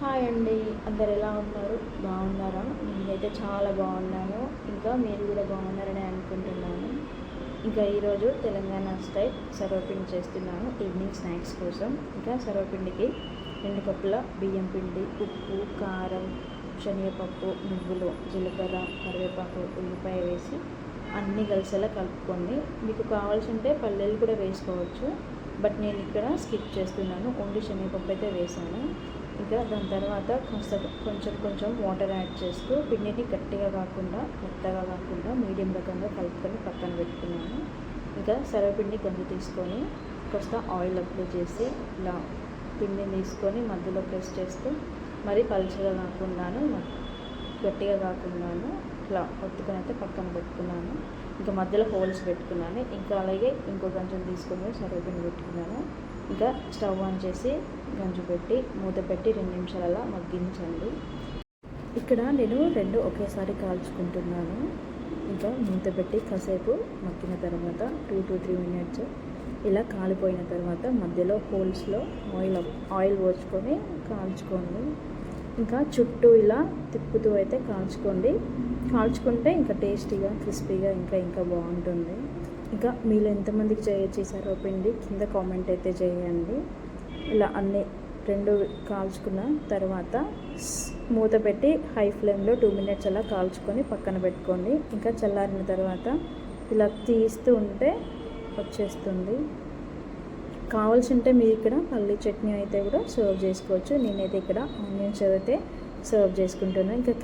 Hi అండి, అందరు ఎలా ఉన్నారు? బాగున్నారా? నేనైతే చాలా బాగున్నాను. ఇంకా మీరు కూడా బాగున్నారని అనుకుంటున్నాను. ఇంకా ఈరోజు తెలంగాణ స్టైల్ సర్వపిండి చేస్తున్నాను ఈవినింగ్ స్నాక్స్ కోసం. ఇంకా సర్వపిండికి 2 కప్పుల బియ్యం పిండి, ఉప్పు, కారం, శనగపప్పు, నువ్వులు, జీలకర్ర, కరివేపాకు, ఉల్లిపాయ వేసి అన్నీ కలిసేలా కలుపుకోండి. మీకు కావాల్సి ఉంటే పల్లీలు కూడా వేసుకోవచ్చు, బట్ నేను ఇక్కడ స్కిప్ చేస్తున్నాను. ఓన్లీ శనగపప్పు అయితే వేసాను. ఇంకా దాని తర్వాత కొంచెం వాటర్ యాడ్ చేస్తూ పిండిని గట్టిగా కాకుండా మెత్తగా కాకుండా మీడియం రకంగా కలుపుకొని పక్కన పెట్టుకున్నాను. ఇంకా సర్వపిండి కొంచెం తీసుకొని కాస్త ఆయిల్ అప్లై చేసి ఇలా పిండిని తీసుకొని మధ్యలో ప్రెస్ చేస్తూ మరీ పలుచగా కాకుండాను గట్టిగా కాకుండాను ఇట్లా ఒత్తుకొని అయితే పక్కన పెట్టుకున్నాను. ఇంకా మధ్యలో హోల్స్ పెట్టుకున్నాను. ఇంకా అలాగే ఇంకో గంజం తీసుకొని సర్వపిండి పెట్టుకున్నాను. ఇంకా స్టవ్ ఆన్ చేసి గంజు పెట్టి మూత పెట్టి 2 నిమిషాలు అలా మగ్గించండి. ఇక్కడ నేను 2 ఒకేసారి కాల్చుకుంటున్నాను. ఇంకా మూత పెట్టి కాసేపు మగ్గిన తర్వాత 2 to 3 మినిట్స్ ఇలా కాలిపోయిన తర్వాత మధ్యలో హోల్స్లో ఆయిల్ పోసుకొని కాల్చుకోండి. ఇంకా చుట్టూ ఇలా తిప్పుతూ అయితే కాల్చుకుంటే ఇంకా టేస్టీగా క్రిస్పీగా ఇంకా బాగుంటుంది. ఇంకా మీలో ఎంతమందికి చేశారో పిండి కింద కామెంట్ అయితే చేయండి. ఇలా అన్నీ 2 కాల్చుకున్న తర్వాత మూత పెట్టి హై ఫ్లేమ్లో 2 మినిట్స్ అలా కాల్చుకొని పక్కన పెట్టుకోండి. ఇంకా చల్లారిన తర్వాత ఇలా తీస్తూ ఉంటే వచ్చేస్తుంది. కావాల్సి ఉంటే మీరు ఇక్కడ పల్లీ చట్నీ అయితే కూడా సర్వ్ చేసుకోవచ్చు. నేనైతే ఇక్కడ ఆనియన్స్ అయితే సర్వ్ చేసుకుంటున్నాను. ఇంకా